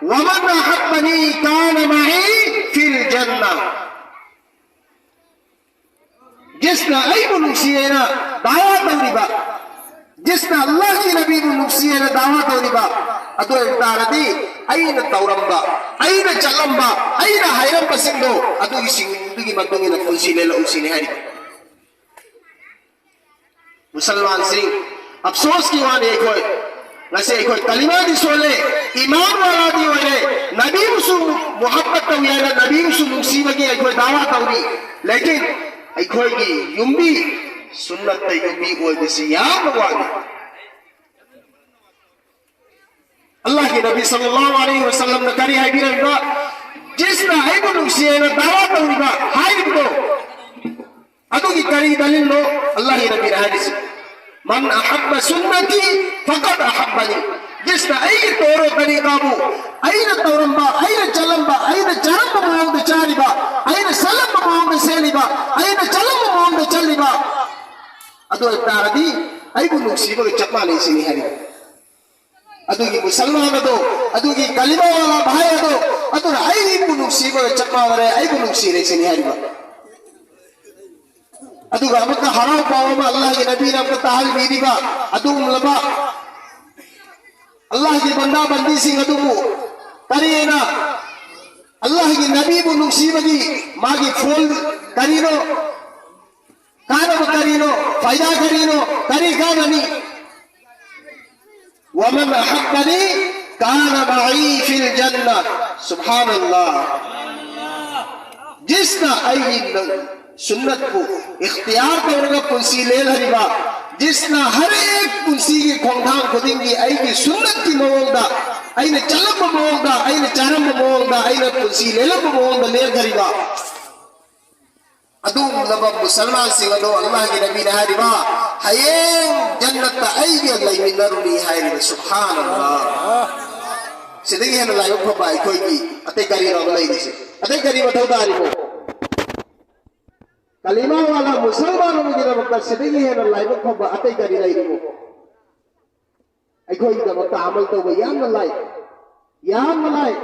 वमन अहब्बनी कान मई फिल जन्ना जिसना अईबु नुक्सियेना दावा तौरिबा जिसना अल्लाह की नबी नुक्सियेना दावा तौरिबा अदो तारदी अईना तौरंबा अईना चलंबा अईना हायरंबा सिंदो अदुगी सिंदुगी मतुंगिना पुंसिलेला उसिने हारी मुसलमान सिंह अफसोस की वाने कोई नसे कोई कलिमा दी सोले ईमान वाला दी वरे नबी मुसु मोहब्बत तो यार नबी मुसु नुक्सीबा की कोई दावा तौरी लेकिन कोई की युम्बी सुन्नत ते युम्बी कोई बिसी याम वाने अल्लाह के नबी सल्लल्लाहु अलैहि वसल्लम ने करी है बिरंगा जिसना अईबु नुक्सियेना दावा तौरिबा हाय बिदो अदु की करी दलील लो अल्लाह के नबी हदीस मन अहब्ब सुन्नती फकद अहब्बनी जिसना अई तोरो तरीका बु अईन तौरंबा अईन चलंबा अईन चरंबा मोंद चारिबा अईन सलंबा मोंद सेलिबा अईन चलंबा मोंद चलिबा अदो तारदी अईबु नुक्सीबा चप्पाले सिनी हरी अदु की मुसलमान अदु की कलिमा वाला भाई अदु अईबु नुक्सीबा चप्पावरे अईबु नुक्सीरे सिनी हरीबा अदुगा अमका हराव पावमा अल्लाह के नबी ने अमका ताल बीदीबा अदुम लबा अल्लाह की बंदा बंदी सिंह अदुमु करिएना अल्लाह की नबी बु नुक्सीबगी मागी फूल करीनो कानब करीनो फायदा करीनो करी काननी वमन अहब्बनी कान मई फिल जन्नह सुभान अल्लाह जिसना आई सुन्नत को इख्तियार करेगा पुंसी ले हरिबा जिसना हर एक पुंसी की खोंधाम खुदिंगी आई की सुन्नत की मोंदा आई ने चलम मोंदा आई ने चारम मोंदा आई ने पुंसी ले लब मोंदा ले हरिबा अदुम लब मुसलमान सिंह अदो अल्लाह की नबी ने हरिबा हये जन्नत आई के अल्लाह मिनरुनी हरिबा सुभान अल्लाह सिदगी है ना लाइव फबाई कोई की अते करी रो लई दिसे अते करी बतौदा हरिबो कलिमा वाला मुसलमानों में गिरा बक्का सिद्धि है ना लाइव को बातें करी रही हो ऐको इधर बक्का अमल तो वो याम न लाई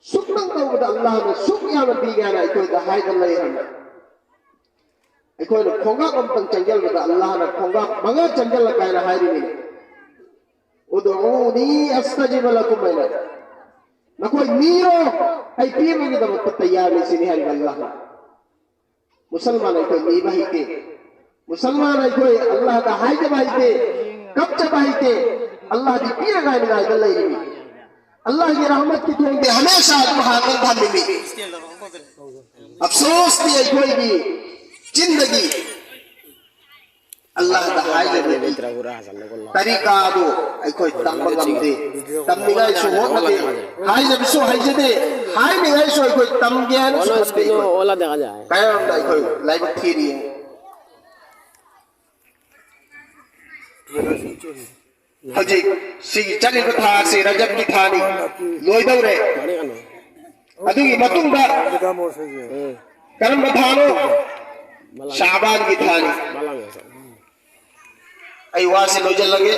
सुख नंग तो वो अल्लाह ने सुख याम दी गया ना ऐको इधर हाय कर लाई हम ऐको इधर खोंगा कम तंग चंगल बता अल्लाह ने खोंगा मगर चंगल लगाए ना हाय री में उदऊनी अस्तजिब लकुम मैंने न कोई नीरो ऐ पी में गिरा बक्का तैयार नहीं सिनी है अल्लाह मुसलमान है कोई नीबाही के मुसलमान है कोई अल्लाह का हाय जबाही के कब जबाही के अल्लाह की पीर गाय में आयदल नहीं रही अल्लाह की रहमत की तुम हमेशा महान धामी में अफसोस थी कोई भी जिंदगी अल्लाह का हाय जबाही तरीका दो कोई तंबगम दे तंबिगाई सो हो दे हाय जब सो हाय जदे हाय में हाय सो कोई तम ज्ञान सो ओला देखा जाए काय कोई लाइव थ्योरी है हजी सी चली को था से रजब की थानी लोई दौरे अदुगी मतुंगा करम बथानो शाबान की थानी आई वासे लोजल लगे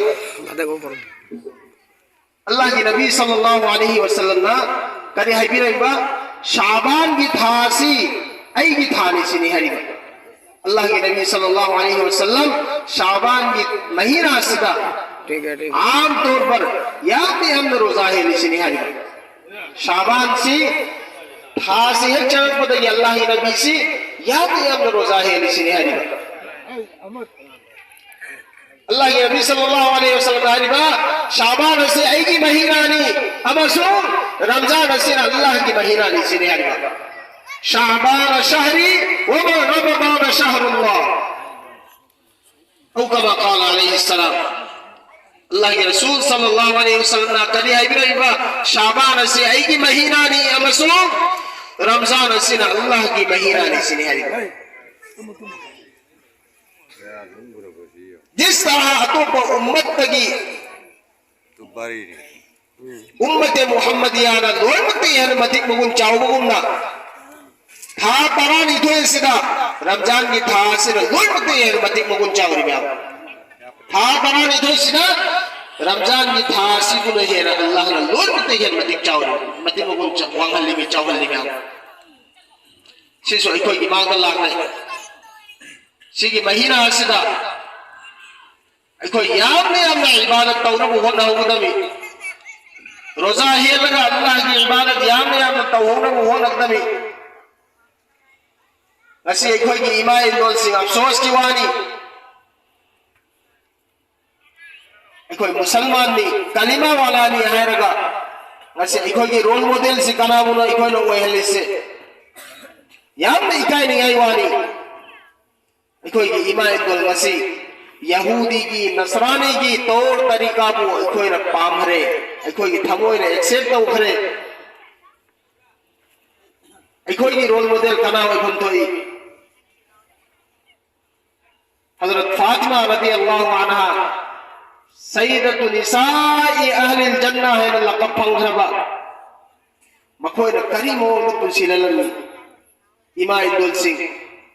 अल्लाह की नबी सल्लल्लाहु अलैहि वसल्लम ना करी है बिरैबा शाबान की थासी आई की थानी सिनी हरिबा अल्लाह के नबी सल्लल्लाहु अलैहि वसल्लम शाबान की महीना सदा ठीक है आम तौर पर या भी हम रोजा है सिनी हरिबा शाबान से थासी है चरक पता अल्लाह के नबी से या भी हम रोजा है सिनी हरिबा अल्लाह के नबी सल्लल्लाहु अलैहि वसल्लम हरिबा शाबान से आई की महीना नहीं अमसो रमजान से अल्लाह की महीना नहीं सिने हरिबा शाबान शहरी व रमजान शहरुल्लाह औ कमा क़ाल अलैहि सलाम अल्लाह के रसूल सल्लल्लाहु अलैहि वसल्लम ने कहा है हरिबा शाबान से आई की महीना नहीं अमसो रमजान से अल्लाह की महीना नहीं सिने हरिबा जिस तरह तो उम्मत तगी उम्मत मुहम्मदियाना लोमते यान मतिक मुगुन चाव मुगुना था तरानी तो सिदा रमजान की था सिदा लोमते यान मतिक मुगुन चाव रिया था तरानी तो सिदा रमजान की था सिगुन हेर अल्लाह ना लोन मते हेर मतिक चावर मतिक मगुन वांगहली में चावहली में सिसो इकोई की मांग लाग ने सिगी महीना सिदा इकोई याम ने इबादत तौरब होना होगदमी रोजा हेलगा अल्लाह की इबादत याम तौरब होनगदमी ngasi ikhoi ki imai lol sing afsos ki wani ikhoi musalman ni kalima wala ni hairaga ngasi ikhoi ki role model si kana buno ikhoi no wehli se yam ne ikai ni ngai wani ikhoi ki imai lol ngasi yahudi ki nasrani ki taur tarika bu ikhoi na pamhare ikhoi ki thamoi ne accept tau khare ikhoi ki role model kana hoi buntoi हज़रत फातिमा रज़ी अल्लाह अन्हा सय्यदतु निसाई अहलिल जन्ना है लक़ब पंगरबा मखोय न करीमो पुसिललनी इमा इदुल सिंह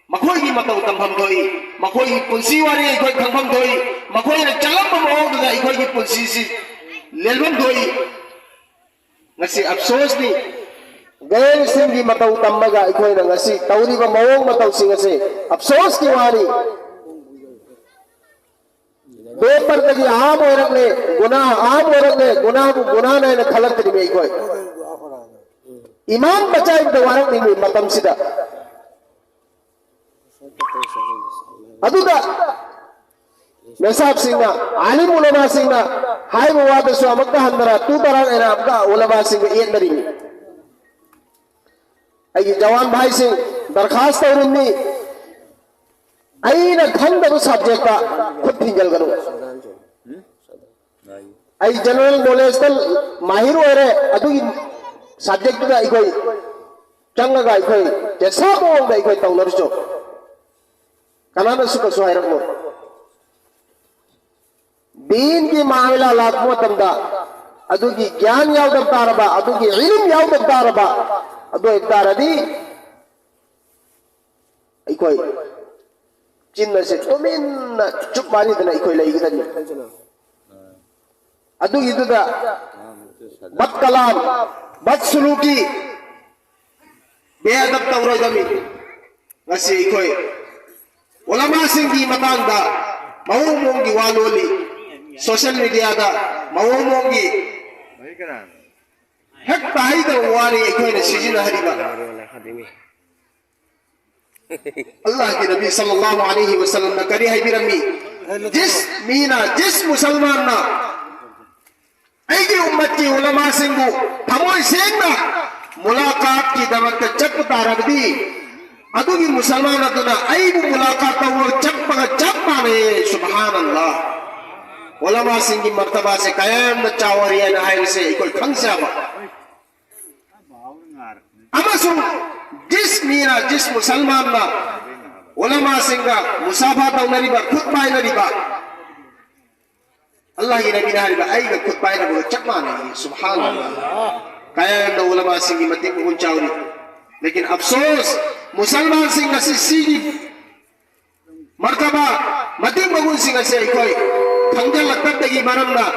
मखोय की मतौ तंभम थोई मखोय की पुंसी वारी इखोय खंभम थोई मखोय न चलम मोग दा इखोय की पुंसी सी लेलबम थोई ngasi अफसोस ni गैर सिंह की मतौ तम्मगा इखोय न ngasi तौरीबा मोग मतौ सिंह से अफसोस की वारी दो पर तक आम औरत ने गुनाह ने खलक तक में कोई ईमान बचाए तो वारक नहीं मतम सिदा अदुदा मेसाब सिंगा आलिम उलमा सिंगा हाय मुवाद सो अमका हंदरा तू तरह एना अमका उलमा सिंगा ये नरी आई जवान भाई सिंह दरखास्त औरनी अईना खंदब सब्जेक्ट का खुद थिंगल करो आई जनरल नॉलेज तल माहिर होरे अदुगी सब्जेक्ट दा इकोई चंगगा इकोई जैसा बोंग दा इकोई तौलरसो कनाना सुको सुहाइरमो दीन की मामला लाखमो तंदा अदुगी ज्ञान याव दब्तारबा अदुगी इल्म याव दब्तारबा अदु इब्तारदी इकोई चिन्ह से तुमिन चुप मारी दना इकोई लईगदनी अदु इदुदा बद कलाम बद सुलूकी बेअदब तौरदमी ngasi इकोई उलमा सिंह की मतांदा मौमोंगी वालोली सोशल मीडिया दा मौमोंगी हेक ताही दा वारी इकोई ने सिजिना हरिबा अल्लाह के नबी सल्लल्लाहु अलैहि वसल्लम ने करी है बिरमी जिस मुसलमान ना ऐगे उम्मत की उलमा सिंगु थमोय सेंगना मुलाकात की दमक चपता रगदी अदुगी मुसलमान अदुना ऐबु मुलाकात वो चप्पाने सुभान अल्लाह उलमा सिंह की मर्तबा से कायम न चावरिया न हाय से कोई खंसाबा अमसु जिस मुसलमान ना उलमा सिंगा मुसाफा तो नरीबा खुद पाए नरीबा अल्लाह की नबी नरीबा आई का खुद पाए नरीबा चक्मा नहीं सुभान अल्लाह कायम न उलमा सिंगी मती को चावरी लेकिन अफसोस मुसलमान सिंगा से सीगी मर्तबा मती मगुन सिंगा से कोई खंजल लगतगी मरमना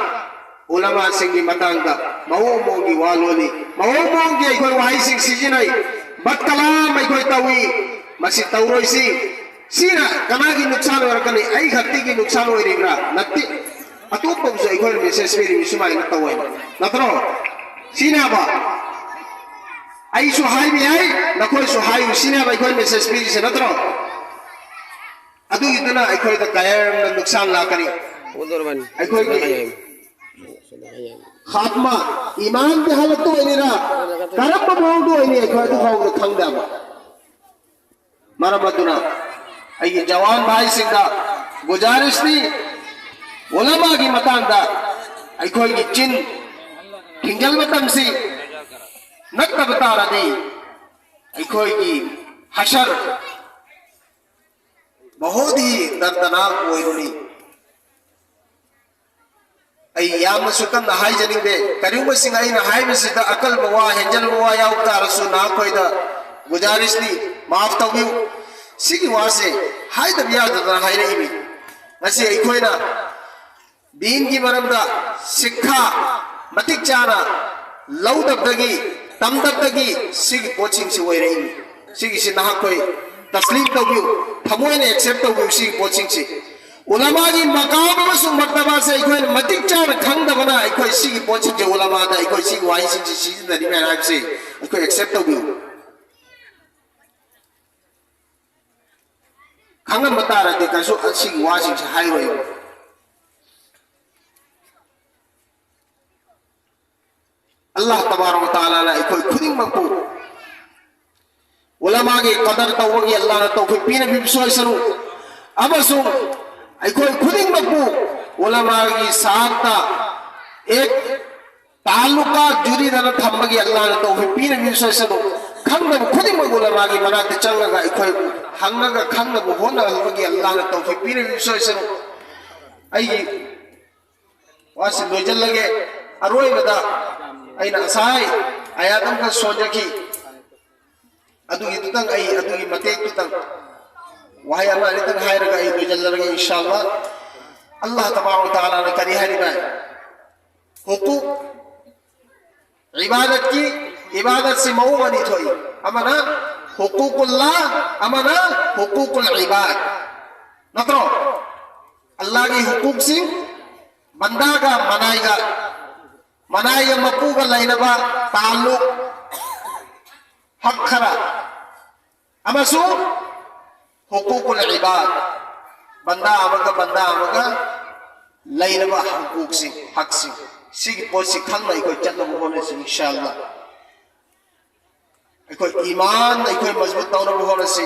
उलमा सिंगी मतांगा महोमोंगी वालोली महोमोंगी कोई वाही सिंग सीजनाई बत्कलाम कोई तवी मसी तौरोइसी सीना कना की नुकसान वरकनी आई खत्ती की नुकसान होइरिब्रा नत्ती अतुप बसो इकोर मेसेज मेरी मिसुमाई नतवय नत्रो सीना बा आई सुहाई भी आई नकोई सुहाई सीना बा इकोर मेसेज मेरी से नत्रो अदु इतना इकोर द कायम नुकसान ला करी उदरवन इकोर खात्मा ईमान की हालत तो इनेरा करम बोंग दो इने इकोर तो खाओ खंगदा बा मरमदुना ये जवान भाई सिंगा गुजारिश थी उलमा की मतांदा अखोई की चिन खिंगल मतम सी नक बता रही अखोई की हशर बहुत ही दर्दनाक होइरुनी याम सुकन हाई जनिंदे करियुम सिंग आई ना हाई में सिदा अकल बवा हेंजल बवा या उता रसु ना कोई दा गुजारिश थी माफ तबियो सिगी वासे हाई द बिया द हाई रे मी नसी अखोइना दीन की मरमदा शिक्षा मतिक चाना लौदबदगी तमदबदगी सिग कोचिंग से वही रही सिग से नहा कोई तस्लीम तौबियो थमोय ने एक्सेप्ट तौबियो सिग कोचिंग से उलमा की मकाम अमसुंग मर्तबा से इकोय मतिक चाना खंगदबना इकोय सिग कोचिंग से उलमा दा इकोय सिग वाई सिग से सिजनरी में राइट से इकोय एक्सेप्ट तौबियो खंगम बता रहे कसु सिग वासिंग से हाई रोयो अल्लाह तबारक व तआला ने इकोय खुदिंग मकू उलमा के कदर तौबगी अल्लाह ने तौफीक पीने बिसोय सरू अमसु इकोय खुदिंग मकू उलमा की साथ एक ताल्लुका जुरी दन थम्बगी अल्लाह ने तौफीक पीने बिसोय सरू खंगब खुदिंग मकू उलमा की मनाते चंगगा इकोय हंगगा खंगब होना हलबगी अल्लाह ने तौफीक पीने बिसोय सरू आई वासी लोजल लगे अरोय बदा अना साई अयादम का सोजकी अदुगी मतेक वहाय दुजल्लरगे इंशाअल्लाह अल्लाह तबारक व तआला ने करी हरिबा हुकूक इबादत की इबादत से मऊ बनी थोई अमना हुकूकुल्लाह अमना हुकूकुल इबाद नतरो अल्लाह की हुकूक से बंदा का मनाएगा मनाएगा मकू का लाइनबा ताल्लुक हक खरा अमसु हुकूकुल इबाद बंदा आमगा लाइनबा हुकूक से हक से सिगी पोसी खंगना इकोय चतब होने से इंशाअल्लाह इकोय ईमान इकोय मजबूत तौर होने से